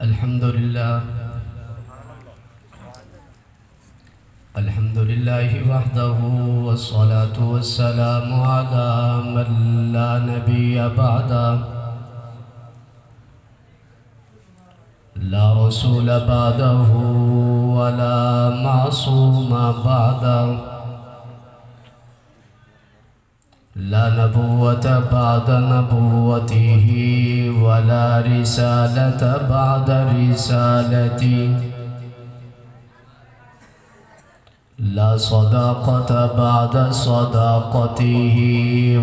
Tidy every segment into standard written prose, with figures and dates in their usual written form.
الحمد لله وحده والصلاة والسلام على من لا نبي بعده لا رسول بعده ولا معصوم بعده لا نبوة بعد نبوته ولا رسالة بعد رسالته لا صداقة بعد صداقته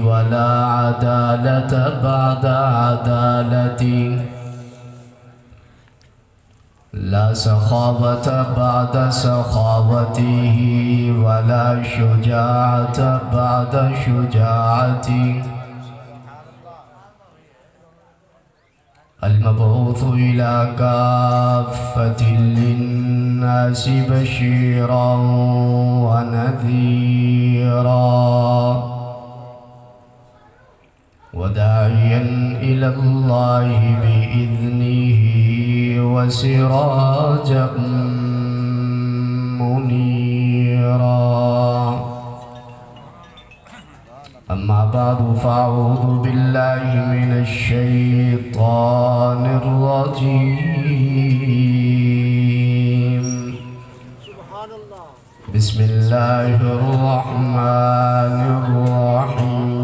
ولا عدالة بعد عدالته لا سخاوة بعد سخاوته ولا شجاعة بعد شجاعته المبعوث إلى كافة للناس بشيرا ونذيرا وداعيا إلى الله بإذنه وسراجا منيرا أما بعد فأعوذ بالله من الشيطان الرجيم بسم الله الرحمن الرحيم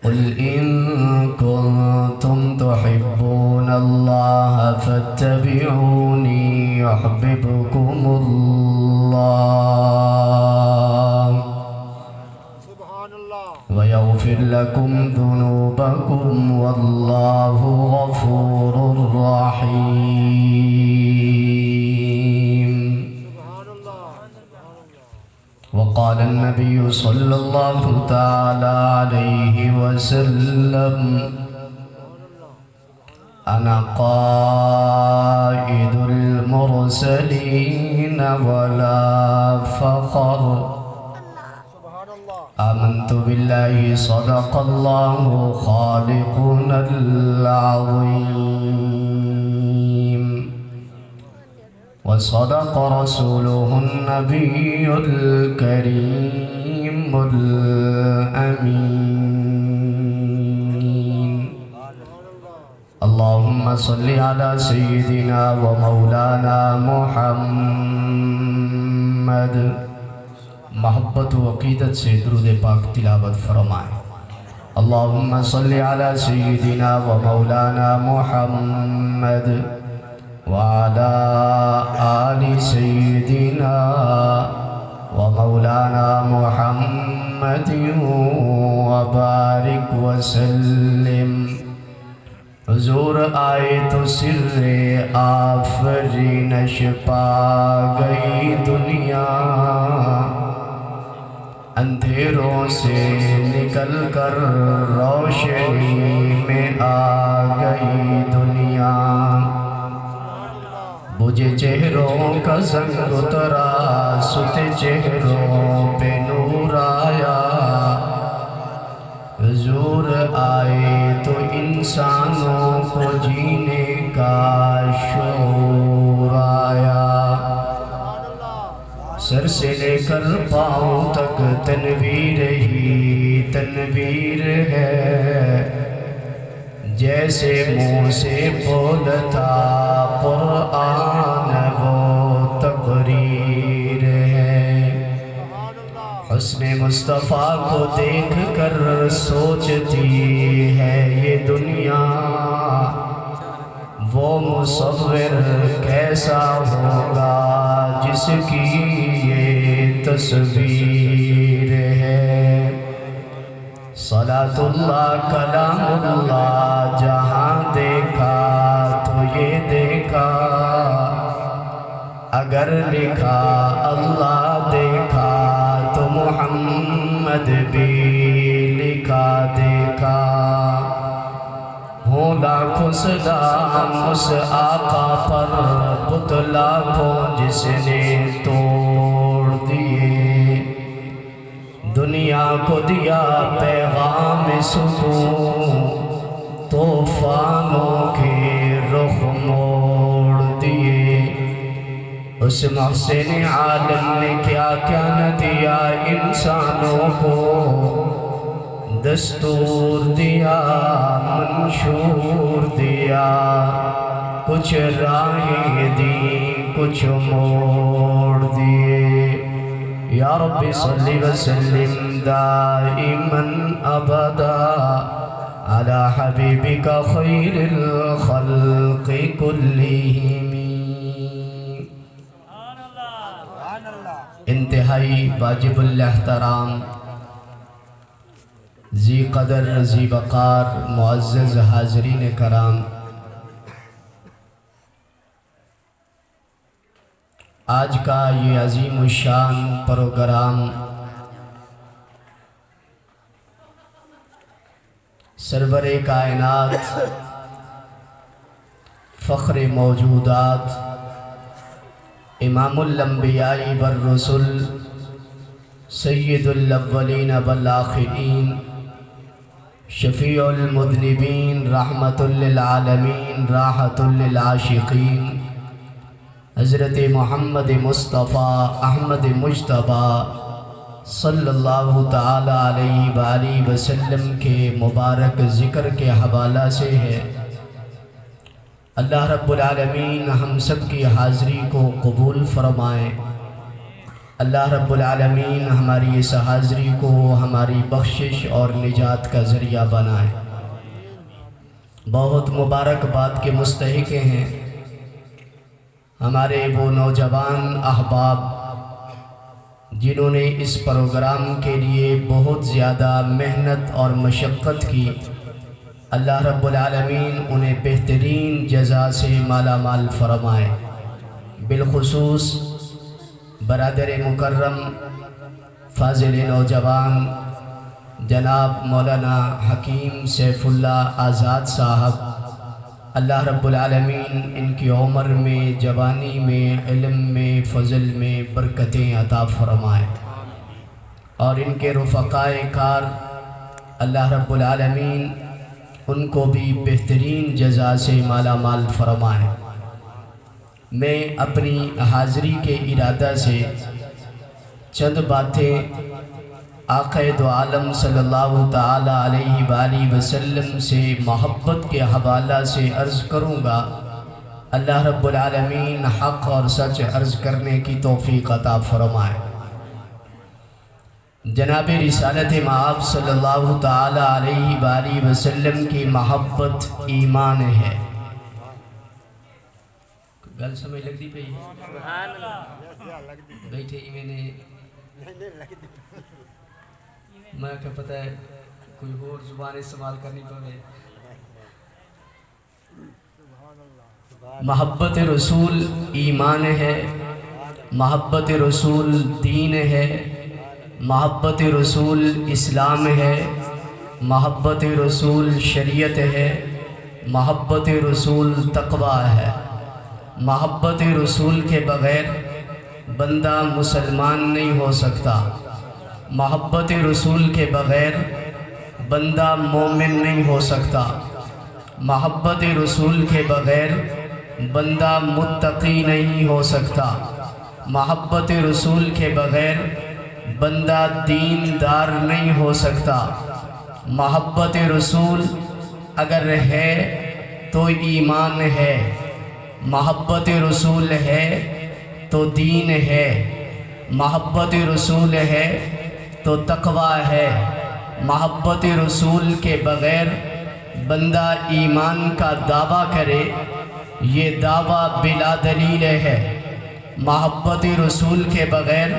قل إن كنتم تحبون الله فاتبعوني يحببكم الله ويغفر لكم ذنوبكم والله غفور رحيم وقال النبي صلى الله تعالى عليه وسلم أنا قائد المرسلين ولا فخر آمنت بالله صدق الله خالقنا العظيم وصدق رسوله النبي الكريم الأمين اللهم صل على سيدنا ومولانا محمد محبت و عقیدت سے درود پاک تلاوت فرمائیں اللہم صلی علی سیدنا و مولانا محمد وعلى آل سيدنا ومولانا محمد وبارك وسلم حضور آئے تو سر آفرینش پا گئی دنیا اندھیروں سے نکل کر روشنی میں آ گئی دنیا بجھے چہروں کا زنگ اترا ستے چہروں پہ نور آیا حضور آئے تو انسانوں کو جینے کا شعور آیا سر سے لے کر پاؤں تک تنویر ہی تنویر ہے جیسے منہ سے بولتا قرآن وہ تقریر ہے حسن مصطفیٰ کو دیکھ کر سوچتی ہے یہ دنیا وہ مصور کیسا ہوگا جس کی یہ تصویر ہے صلاۃ اللہ کلام اللہ جہاں دیکھا تو یہ دیکھا اگر لکھا اللہ دیکھا تو محمد بھی لکھا دیکھا ہوں لاکھوں سلام اس آقا پر بت لاکھوں جس نے توڑ دیے دنیا کو دیا پیغام سکون، طوفانوں کے رخ موڑ دیے۔ اس محسن عالم نے کیا کیا نہ دیا انسانوں کو، دستور دیا منشور دیا، کچھ راہیں دی کچھ موڑ دیے۔ یا رب صلی وسلم دائما ابدا علی حبیبک خیر الخلق کلہم۔ انتہائی واجب الاحترام، ذی قدر ذی وقار معزز حاضرین کرام، آج کا یہ عظیم الشان پروگرام سرور کائنات، فخر موجودات، امام الانبیاء والرسل، سید الاولین والآخرین، شفیع المذنبین، رحمت للعالمین، راحت للعاشقین، حضرت محمد مصطفیٰ احمد مجتبیٰ صلی اللہ تعالی علیہ وآلہ وسلم کے مبارک ذکر کے حوالہ سے ہے۔ اللہ رب العالمین ہم سب کی حاضری کو قبول فرمائے۔ اللہ رب العالمین ہماری اس حاضری کو ہماری بخشش اور نجات کا ذریعہ بنائے۔ بہت مبارکباد کے مستحق ہیں ہمارے وہ نوجوان احباب جنہوں نے اس پروگرام کے لیے بہت زیادہ محنت اور مشقت کی۔ اللہ رب العالمین انہیں بہترین جزا سے مالا مال فرمائے۔ بالخصوص برادر مکرم فاضل نوجوان جناب مولانا حکیم سیف اللہ آزاد صاحب، اللہ رب العالمین ان کی عمر میں، جوانی میں، علم میں، فضل میں برکتیں عطا فرمائے، اور ان کے رفقائے کار اللہ رب العالمین ان کو بھی بہترین جزا سے مالا مال فرمائے۔ میں اپنی حاضری کے ارادہ سے چند باتیں آقا دو عالم صلی اللہ تعالی علیہ وآلہ وسلم سے محبت کے حوالہ سے عرض کروں گا۔ اللہ رب العالمین حق اور سچ عرض کرنے کی توفیق عطا فرمائے۔ جناب رسالت مآب صلی اللہ تعالی علیہ وآلہ وسلم کی محبت ایمان ہے۔ گل سمجھ لگ دی پئی؟ بیٹھے ہی میں نے میں کہ پتہ ہے کوئی اور زبان استعمال کرنی پڑے۔ محبت رسول ایمان ہے، محبت رسول دین ہے، محبت رسول اسلام ہے، محبت رسول شریعت ہے، محبت رسول تقوی ہے۔ محبت رسول کے بغیر بندہ مسلمان نہیں ہو سکتا، محبت رسول کے بغیر بندہ مومن نہیں ہو سکتا، محبت رسول کے بغیر بندہ متقی نہیں ہو سکتا، محبت رسول کے بغیر بندہ دیندار نہیں ہو سکتا۔ محبت رسول اگر ہے تو ایمان ہے، محبت رسول ہے تو دین ہے، محبت رسول ہے تو تقوی ہے۔ محبت رسول کے بغیر بندہ ایمان کا دعویٰ کرے، یہ دعویٰ بلا دلیل ہے۔ محبت رسول کے بغیر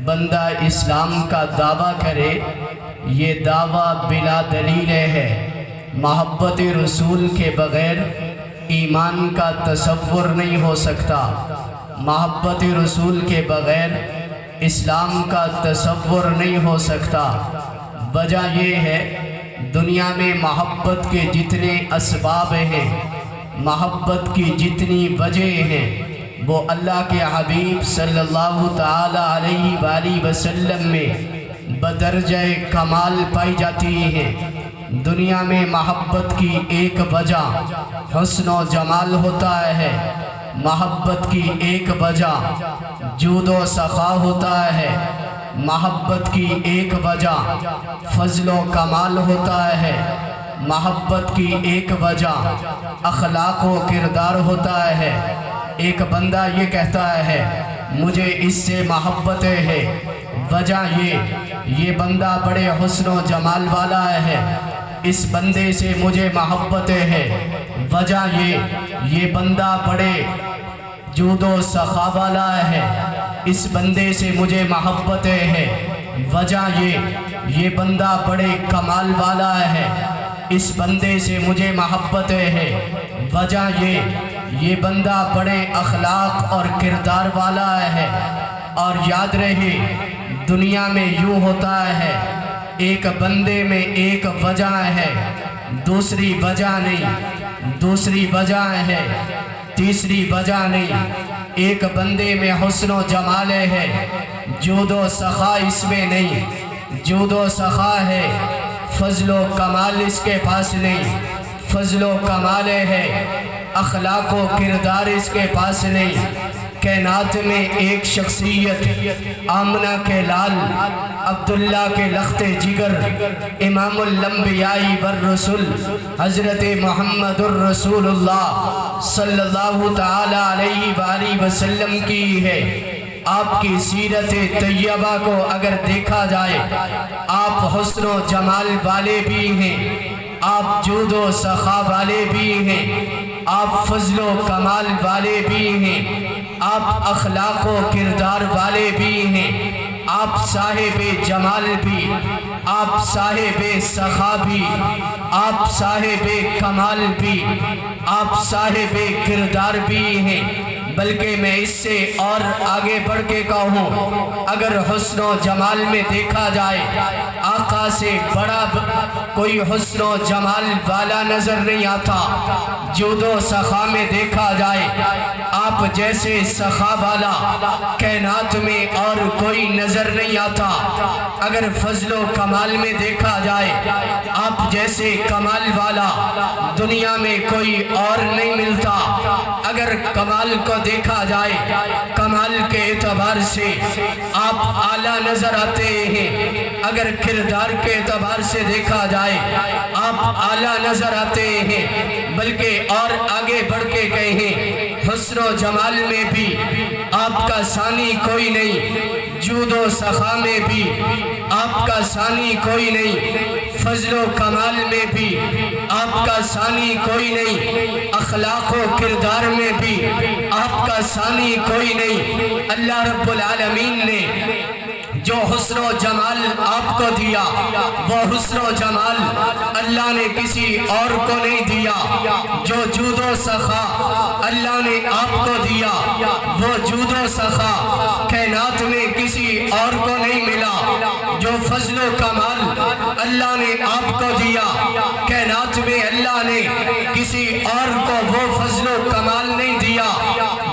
بندہ اسلام کا دعویٰ کرے، یہ دعویٰ بلا دلیل ہے۔ محبت رسول کے بغیر ایمان کا تصور نہیں ہو سکتا، محبت رسول کے بغیر اسلام کا تصور نہیں ہو سکتا۔ وجہ یہ ہے دنیا میں محبت کے جتنے اسباب ہیں، محبت کی جتنی وجہ ہیں، وہ اللہ کے حبیب صلی اللہ تعالی علیہ وآلہ وسلم میں بدرجہ کمال پائی جاتی ہیں۔ دنیا میں محبت کی ایک وجہ حسن و جمال ہوتا ہے، محبت کی ایک وجہ جود و سخا ہوتا ہے، محبت کی ایک وجہ فضل و کمال ہوتا ہے، محبت کی ایک وجہ اخلاق و کردار ہوتا ہے۔ ایک بندہ یہ کہتا ہے مجھے اس سے محبت ہے، وجہ یہ بندہ بڑے حسن و جمال والا ہے، اس بندے سے مجھے محبت ہے، وجہ یہ بندہ بڑے جود و سخا والا ہے، اس بندے سے مجھے محبت ہے، وجہ یہ بندہ بڑے کمال والا ہے، اس بندے سے مجھے محبت ہے، وجہ یہ بندہ بڑے اخلاق اور کردار والا ہے۔ اور یاد رہے دنیا میں یوں ہوتا ہے، ایک بندے میں ایک وجہ ہے، دوسری وجہ نہیں، دوسری وجہ ہے، تیسری وجہ نہیں۔ ایک بندے میں حسن و جمال ہے، جود و سخا اس میں نہیں، جود و سخا ہے، فضل و کمال اس کے پاس نہیں، فضل و کمال ہے، اخلاق و کردار اس کے پاس نہیں۔ کائنات میں ایک شخصیت آمنہ کے لال، عبداللہ کے لخت جگر، امام الانبیاء والرسل حضرت محمد الرسول اللہ صلی اللہ تعالی علیہ وآلہ وسلم کی ہے۔ آپ کی سیرت طیبہ کو اگر دیکھا جائے، آپ حسن و جمال والے بھی ہیں، آپ جود و سخا والے بھی ہیں، آپ فضل و کمال والے بھی ہیں، آپ اخلاق و کردار والے بھی ہیں، آپ صاحب جمال بھی، آپ صاحب سخا بھی، آپ صاحب کمال بھی، آپ صاحب کردار بھی ہیں۔ بلکہ میں اس سے اور آگے بڑھ کے کہوں، اگر حسن و جمال میں دیکھا جائے، آقا سے بڑا کوئی حسن و جمال والا نظر نہیں آتا۔ جود و سخا میں دیکھا جائے، آپ جیسے سخا والا کائنات میں اور کوئی نظر نہیں آتا۔ اگر فضل و کمال میں دیکھا جائے، آپ جیسے کمال والا دنیا میں کوئی اور نہیں ملتا۔ اگر کمال کو دیکھا جائے، کمال کے اعتبار سے آپ اعلیٰ نظر آتے ہیں۔ اگر کردار کے اعتبار سے دیکھا جائے، آپ اعلیٰ نظر آتے ہیں۔ بلکہ اور آگے بڑھ کے کہیں، حسن و جمال میں بھی آپ کا ثانی کوئی نہیں، جود و سخا میں بھی آپ کا ثانی کوئی نہیں، فضل و کمال میں بھی آپ کا ثانی کوئی نہیں، اخلاق و کردار میں بھی آپ کا ثانی کوئی نہیں۔ اللہ رب العالمین نے جو حسن و جمال آپ کو دیا، وہ حسن و جمال اللہ نے کسی اور کو نہیں دیا۔ جو جود و سخا اللہ نے آپ کو دیا، وہ جود و سخا کائنات میں کسی اور کو نہیں ملا۔ جو فضل و کمال اللہ نے آپ کو دیا، کائنات میں اللہ نے کسی اور کو وہ فضل و کمال نہیں دیا۔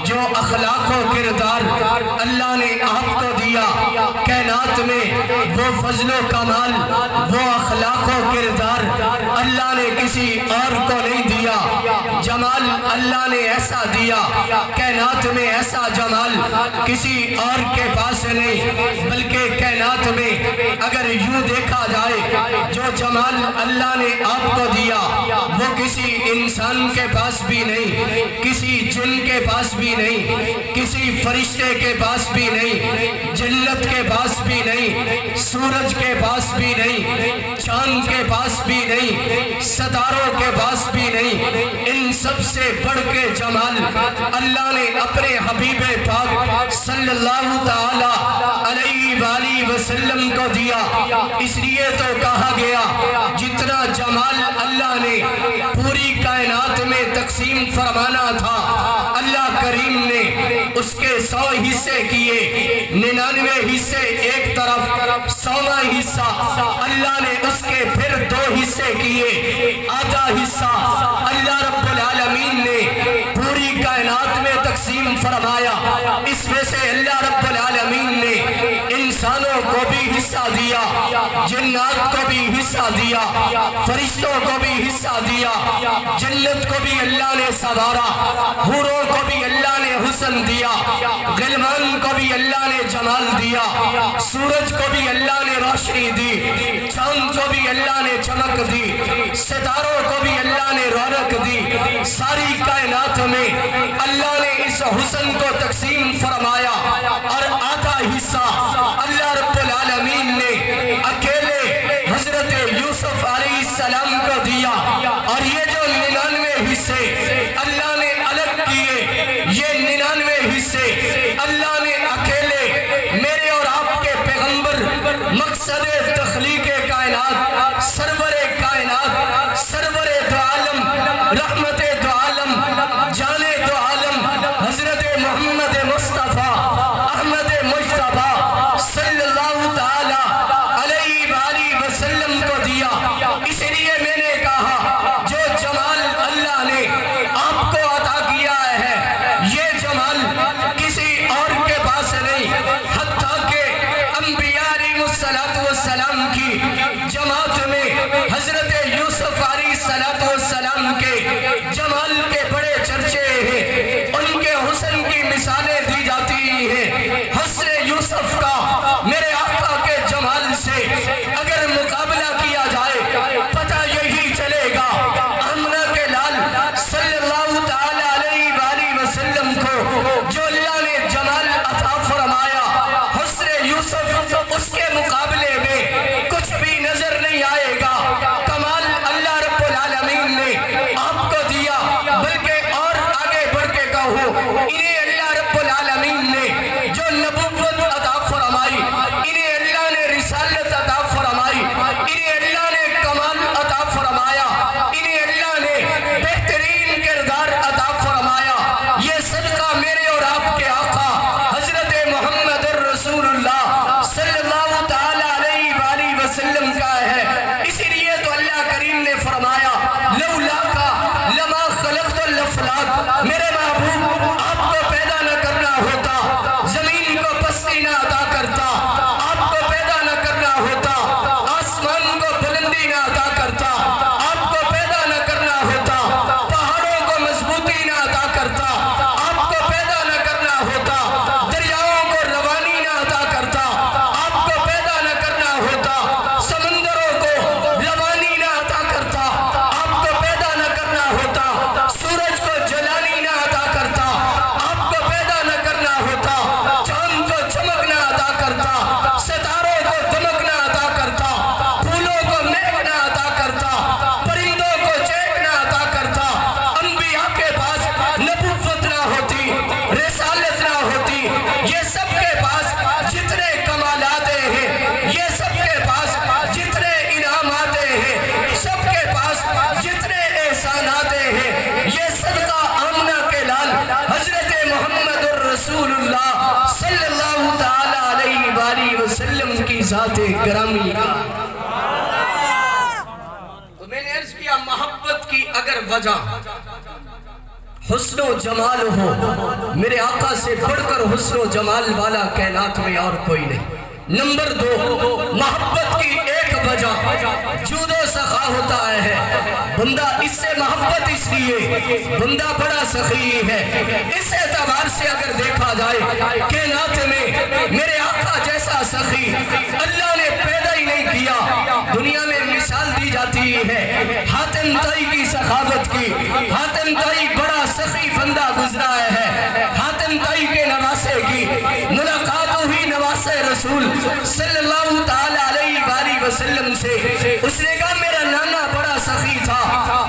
جو اخلاق و کردار اللہ نے آپ کو دیا، کائنات میں وہ فضل و کمال، وہ اخلاق و کردار اللہ نے کسی اور کو نہیں دیا۔ جمال اللہ نے ایسا دیا، کائنات میں ایسا جمال کسی اور کے پاس نہیں۔ بلکہ کائنات میں اگر یوں دیکھا جائے، جو جمال اللہ نے آپ کو دیا، وہ کسی انسان کے پاس بھی نہیں، کسی جن کے پاس بھی نہیں، کسی فرشتے کے پاس بھی نہیں، جنت کے پاس بھی نہیں، سورج کے پاس بھی نہیں، چاند کے پاس بھی نہیں، ستاروں کے پاس بھی نہیں۔ ان سب سے بڑھ کے جمال اللہ نے اپنے حبیب پاک صلی اللہ تعالی علیہ وآلہ وسلم کو دیا۔ اس لیے تو کہا گیا، جتنا جمال اللہ نے پوری کائنات میں تقسیم فرمانا تھا، اللہ کریم نے اس کے 100 حصے کیے، 99 حصے ایک طرف، 100واں حصہ اللہ نے اس کے پھر 2 حصے کیے۔ آدھا حصہ اللہ رب العالمین نے پوری کائنات میں تقسیم فرمایا۔ اس میں سے اللہ رب العالمین نے ان انسانوں کو بھی حصہ دیا، جنات کو بھی حصہ دیا، فرشتوں کو بھی حصہ دیا، جنت کو بھی اللہ نے سنوارا، حوروں کو بھی اللہ نے حسن دیا، غلمان کو بھی اللہ نے جمال دیا، سورج کو بھی اللہ نے روشنی دی، چاند کو بھی اللہ نے چمک دی، ستاروں کو بھی اللہ نے رونق دی، ساری کائنات میں اللہ نے اس حسن کو تقسیم فرمایا، اور آدھا حصہ اللہ رب العالمین نے اکیلے حضرت یوسف علیہ السلام کو دیا، اور یہ جو 99 حصے اللہ نے الگ کیے، یہ 99 حصے اللہ نے اکیلے میرے اور آپ کے پیغمبر مقصد تخلیق کائنات، سرور کائنات، سرور دو عالم، رحمت دو عالم، جان دو عالم، حضرت محمد مصطفیٰ احمد مجتبیٰ صلی اللہ تعالی علیہ وآلہ وسلم کو دیا۔ اس لیے میں نے کہا جو جمال اللہ نے آپ کو عطا کیا ہے، یہ جمال کسی اور کے پاس نہیں، حتیٰ کہ انبیاء علیہ السلام کی جماعت میں حضرت یوسف علیہ السلام کے جمال کے بڑے چرچے ہیں، ان کے حسن کی مثالیں دی جاتی ہیں۔ حسن یوسف کا میرے آقا کے جمال سے اگر مقابلہ کیا جائے، پتہ یہی چلے گا آمنہ کے لال صلی اللہ تعالی علیہ وآلہ وسلم کو جو اللہ نے جمال عطا فرمایا، حسن یوسف اس کے مقابلے میں کچھ بھی نظر نہیں آئے گا۔ کمال اللہ رب العالمین نے آپ کو دیا، بلکہ اور آگے بڑھ کے کہوں، انہیں اللہ رب العالمین نے جو نبوت عطا فرمائی، انہیں اللہ نے رسالت عطا فرمائی، انہیں اللہ نے کمال عطا فرمایا، انہیں اللہ نے بہترین کردار عطا فرمایا۔ یہ صدقہ میرے اور آپ کے آقا حضرت محمد الرسول اللہ صلی اللہ تعالی علیہ وآلہ وسلم کا ہے۔ اسی لیے تو اللہ کریم نے فرمایا لولا کا لما خلقت الافلاک، میرے محبوب آپ کو پیدا نہ کرنا ہوتا، زمین کو پستی نہ عطا کرتا، آپ کو پیدا نہ کرنا ہوتا، آسمان کو بلندی نہ عطا کرتا، آپ کو پیدا نہ کرنا ہوتا، پہاڑوں کو مضبوطی نہ عطا کرتا، آپ کو پیدا نہ کرنا ہوتا، دریاؤں کو روانی نہ عطا کرتا، آپ کو پیدا نہ کرنا ہوتا، سمندروں کو روانی نہ عطا کرتا، آپ کو پیدا نہ کرنا ہوتا، سورج کو جلانی نہ عطا کرتا، آپ کو پیدا نہ کرنا ہوتا، چاند کو چمکنا عطا کرتا، ستاروں کو دمکنا عطا کرتا، پھولوں کو مہکنا عطا کرتا، پرندوں کو چہکنا عطا کرتا۔ انبیاء کے پاس نبوت نہ ہوتی، رسالت نہ ہوتی، یہ سب کے پاس جتنے کمالات ہیں، یہ سب کے پاس جتنے انعامات ہیں، سب کے پاس جتنے احسانات ہیں، یہ صدقہ آمنہ کے لال حضرت محمد الرسول اللہ صلی اللہ تعالی علیہ وآلہ وسلم کی ذات گرامی کا۔ تو میں نے عرض کیا محبت کی اگر وجہ حسن و جمال ہو، میرے آقا سے بڑھ کر حسن و جمال والا کائنات میں اور کوئی نہیں۔ نمبر 2، محبت کی ایک وجہ جود و سخا ہوتا ہے۔ بندہ اس سے محبت اس لیے بندہ بڑا سخی ہے۔ اس اعتبار سے اگر دیکھا جائے کائنات میں میرے آقا جیسا سخی اللہ نے پیدا ہی نہیں کیا۔ دنیا میں مثال دی جاتی ہے حاتم طائی کی سخاوت کی۔ حاتم طائی بڑا سخی بندہ گزرا ہے۔ حاتم طائی کے نواسے کی ملاقات ہوئی نواسے رسول صلی اللہ تعالی علیہ وآلہ وسلم سے۔ اس نے کہا میرا نانا بڑا سخی تھا،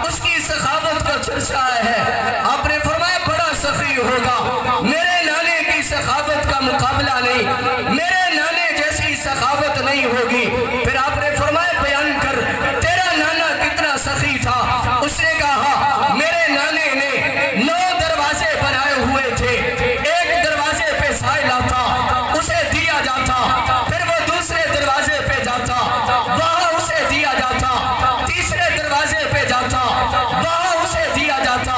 اس کی سخاوت کا چرچا ہے۔ آپ نے فرمایا بڑا سخی ہوگا، میرے نانے کی سخاوت کا مقابلہ نہیں، میرے نانے جیسی سخاوت نہیں ہوگی۔ پھر آپ نے فرمایا بیان کر تیرا نانا کتنا سخی تھا۔ اس نے کہا میرے نانے نے 9 دروازے بنائے ہوئے تھے، ایک دروازے پہ سائل آتا، اسے دیا جاتا، پھر وہ دوسرے دروازے پہ جاتا، وہاں اسے دیا جاتا، تیسرے دروازے پہ جاتا، وہاں اسے دیا جاتا،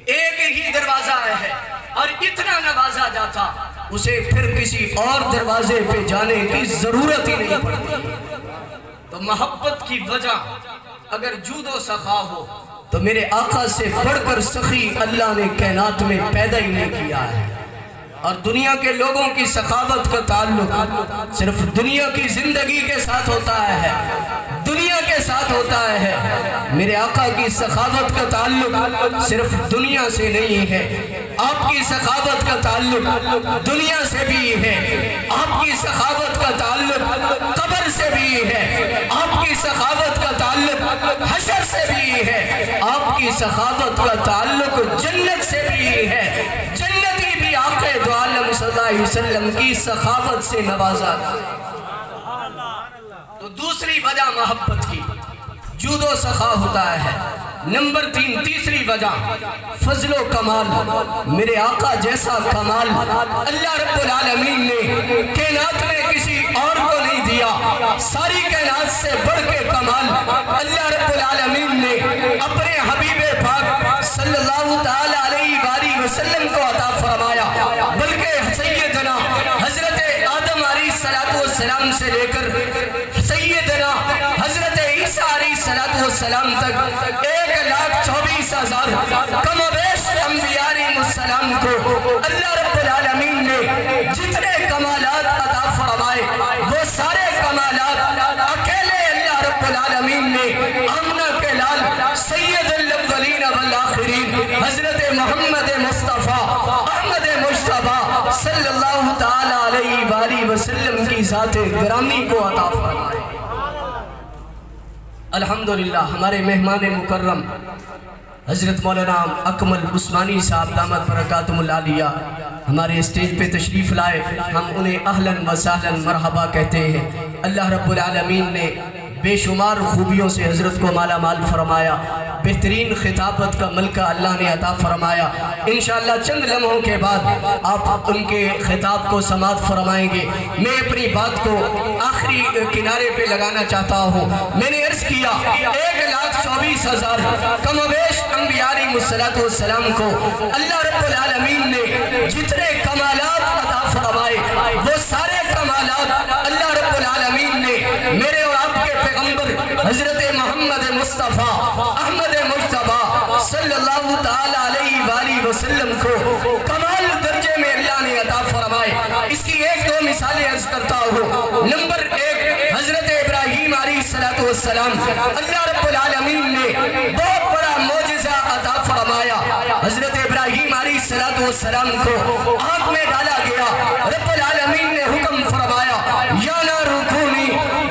ایک ہی دروازہ ہے اور اتنا نوازا جاتا اسے پھر کسی اور دروازے پہ جانے کی ضرورت ہی نہیں پڑتی۔ تو محبت کی وجہ اگر جود و سخا ہو تو میرے آقا سے بڑھ کر سخی اللہ نے کائنات میں پیدا ہی نہیں کیا ہے۔ اور دنیا کے لوگوں کی سخاوت کا تعلق صرف دنیا کی زندگی کے ساتھ ہوتا ہے، دنیا کے ساتھ ہوتا ہے۔ میرے آقا کی سخاوت کا تعلق صرف دنیا سے نہیں ہے، آپ کی سخاوت کا تعلق دنیا سے بھی ہے، آپ کی سخاوت کا تعلق قبر سے بھی ہے، آپ کی سخاوت کا تعلق حشر سے بھی ہے، آپ کی سخاوت کا تعلق جنت سے بھی ہے۔ جنتی بھی آقا دو عالم صلی اللہ علیہ وسلم کی سخاوت سے نوازا۔ تو دوسری وجہ محبت کی جود و سخا ہوتا ہے۔ نمبر 3 تیسری وجہ فضل و کمال۔ میرے آقا جیسا کمال اللہ رب العالمین نے کائنات میں کسی اور کو نہیں دیا۔ ساری کائنات سے بڑھ کے کمال اللہ رب العالمین نے اپنے حبیب پاک صلی اللہ تعالی علیہ وآلہ وسلم کو عطا فرمایا، بلکہ سیدنا حضرت آدم علیہ السلام سے لے کر سیدنا حضرت عیسیٰ علیہ السلام تک 1,24,000 کم و بیش انبیاء علیہ السلام کو اللہ رب العالمین نے جتنے کمالات عطا فرمائے وہ سارے کمالات اکیلے اللہ رب العالمین نے آمنہ کے لال سید الاولین والآخرین حضرت محمد مصطفیٰ احمد مجتبیٰ صلی اللہ تعالی علیہ وآلہ وسلم کی ذات گرامی کو عطا فرمائے۔ الحمدللہ ہمارے مہمان مکرم حضرت مولانا اکمل عثمانی صاحب دامت برکاتہم العالیہ ہمارے اسٹیج پہ تشریف لائے، ہم انہیں اہلاً و سہلاً مرحبا کہتے ہیں۔ اللہ رب العالمین نے بے شمار خوبیوں سے حضرت کو مالا مال فرمایا، بہترین خطابت کا ملکہ اللہ نے عطا فرمایا۔ انشاءاللہ چند لمحوں کے بعد آپ ان کے خطاب کو سماعت فرمائیں گے۔ میں اپنی بات کو آخری کنارے پہ لگانا چاہتا ہوں۔ میں نے عرض کیا 1,24,000 کم و بیش انبیاء علیہ السلام کو اللہ رب العالمین نے جتنے کمالات عطا فرمائے وہ سارے کمالات اللہ رب العالمین نے میرے اور آپ کے پیغمبر حضرت محمد مصطفیٰ احمد مجتبیٰ صلی اللہ تعالی علیہ وآلہ وسلم کو کمال درجے میں اللہ نے عطا فرمائے۔ اس کی ایک دو مثالیں عرض کرتا ہوں۔ نمبر 1 حضرت ابراہیم علیہ السلام، اللہ رب العالمین نے بہت بڑا معجزہ عطا فرمایا۔ حضرت ابراہیم علیہ السلام کو آگ میں ڈالا گیا، رب العالمین نے حکم فرمایا یا نار کونی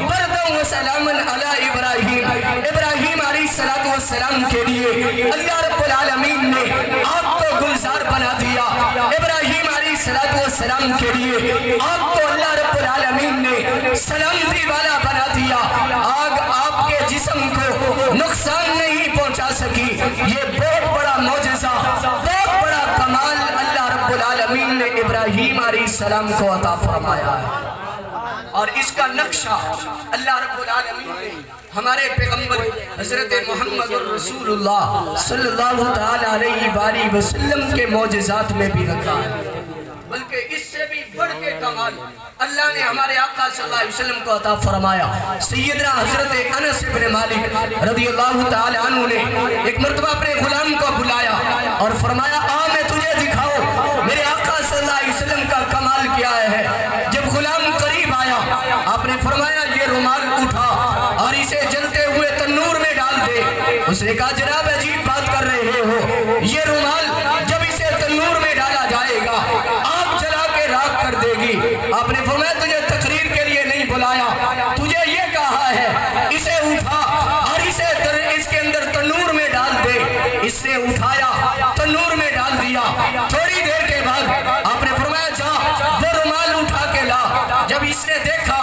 برداً و سلاما علی ابراہیم۔ ابراہیم علیہ السلام کے لیے اللہ رب العالمین نے آگ کو گلزار بنا دیا۔ ابراہیم علیہ السلام کے لیے آگ کو اللہ رب العالمین نے سلامتی والا بنا دیا۔ آگ آپ کے جسم کو نقصان نہیں پہنچا سکی۔ یہ بہت بڑا معجزہ، بہت بڑا کمال اللہ رب العالمین نے ابراہیم علیہ السلام کو عطا فرمایا ہے۔ اور اس کا نقشہ اللہ رب العالمین نے ہمارے پیغمبر حضرت محمد رسول اللہ صلی اللہ تعالی علیہ وآلہ وسلم کے معجزات میں بھی رکھا ہے، بلکہ اس سے بھی بڑھ کے کمال اللہ نے ہمارے آقا صلی اللہ علیہ وسلم کو عطا فرمایا۔ سیدنا حضرت انس بن مالک رضی اللہ تعالی عنہ نے ایک مرتبہ اپنے غلام کو بلایا اور فرمایا میں تجھے دکھاؤ میرے آقا صلی اللہ علیہ وسلم کا کمال کیا ہے۔ جب غلام قریب آیا آپ نے فرمایا یہ رومال اٹھا اور اسے جلتے ہوئے تنور میں ڈال دے۔ اس نے کہا جناب عجیب بات کر رہے ہو، یہ رومال جب اسے تنور میں ڈالا جائے گا آگ جلا کے راکھ کر دے گی۔ آپ نے فرمایا تجھے تقریر کے لیے نہیں بلایا، تجھے یہ کہا ہے اسے اٹھا اور اسے اس کے اندر تنور میں ڈال دے۔ اس نے اٹھایا تنور میں ڈال دیا۔ تھوڑی دیر کے بعد آپ نے فرمایا جا وہ رومال اٹھا کے لا۔ جب اس نے دیکھا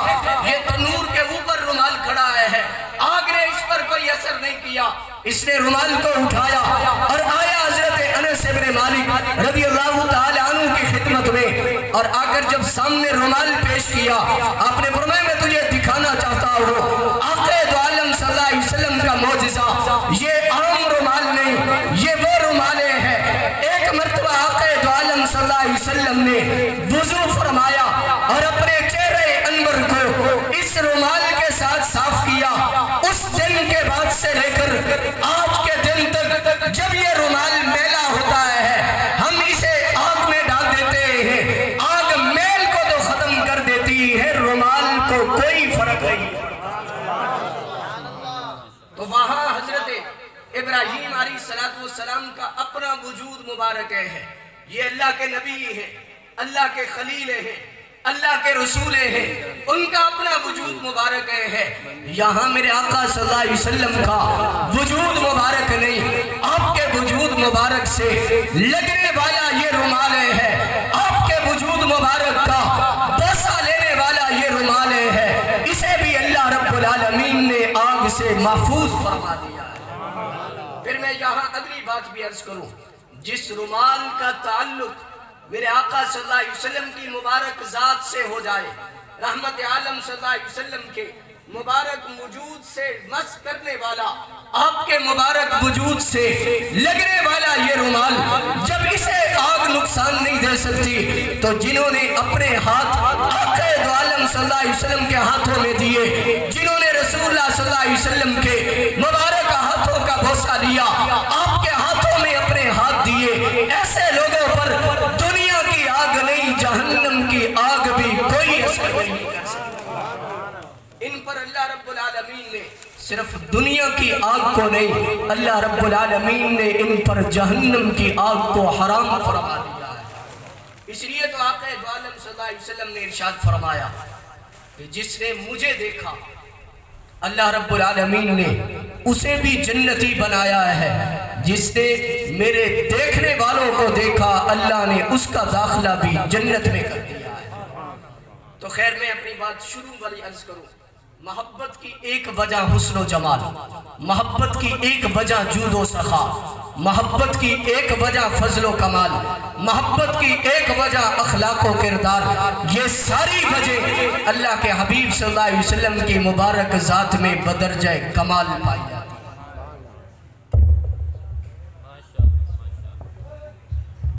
یہ تنور کے اوپر رومال کھڑا ہے، آگ نے اس پر کوئی اثر نہیں کیا۔ اس نے رومال کو اٹھایا اور آیا حضرت انس بن مالک رضی اللہ تعالی عنہ کی خدمت میں، اور آ کر جب سامنے رومال پیش کیا آپ نے فرمایا میں تجھے دکھانا چاہتا ہوں آقا دو عالم صلی اللہ علیہ وسلم کا معجزہ۔ یہ عام رومال نہیں، یہ وہ رومالیں ہیں ابراہیم علیہ السلام کا اپنا وجود مبارک ہے، یہ اللہ کے نبی ہیں، اللہ کے خلیل ہیں، اللہ کے رسول ہیں، ان کا اپنا وجود مبارک ہے۔ یہاں میرے آقا صلی اللہ علیہ وسلم کا وجود مبارک نہیں، آپ کے وجود مبارک سے لگنے والا یہ رومال ہے، آپ کے وجود مبارک کا بوسہ لینے والا یہ رومال ہے، اسے بھی اللہ رب العالمین نے آگ سے محفوظ فرما دیا ہے۔ پھر میں یہاں اگلی بات بھی عرض کروں، جس رومال کا تعلق میرے آقا صلی اللہ علیہ وسلم کی مبارک ذات سے ہو جائے، رحمت عالم صلی اللہ علیہ وسلم کے مبارک وجود سے مس کرنے والا، آپ کے مبارک وجود سے لگنے والا یہ رومال، جب اسے آگ نقصان نہیں دے سکتی تو جنہوں نے اپنے ہاتھ آقا دو عالم صلی اللہ علیہ وسلم کے ہاتھوں میں دیے، جنہوں نے رسول اللہ صلی اللہ علیہ وسلم کے مبارک ہاتھوں کا بوسہ لیا، آپ کے ہاتھوں میں اپنے ہاتھ دیے، ایسے لوگوں پر دنیا کی آگ نہیں، جہنم کی آگ بھی کوئی اثر نہیں کر سکتا۔ ان پر اللہ رب العالمین نے صرف دنیا کی آگ کو نہیں، اللہ رب العالمین نے ان پر جہنم کی آگ کو حرام فرما دیا ہے۔ اس لیے تو آقا دو عالم صلی اللہ علیہ وسلم نے ارشاد فرمایا کہ جس نے مجھے دیکھا اللہ رب العالمین نے اسے بھی جنتی بنایا ہے، جس نے میرے دیکھنے والوں کو دیکھا اللہ نے اس کا داخلہ بھی جنت میں کر دیا ہے۔ تو خیر میں اپنی بات شروع والی عرض کروں، محبت کی ایک وجہ حسن و جمال، محبت کی ایک وجہ جود و سخا، محبت کی ایک وجہ فضل و کمال، محبت کی ایک وجہ اخلاق و کردار، یہ ساری وجہ اللہ کے حبیب صلی اللہ علیہ وسلم کی مبارک ذات میں بدرجہ کمال پائی۔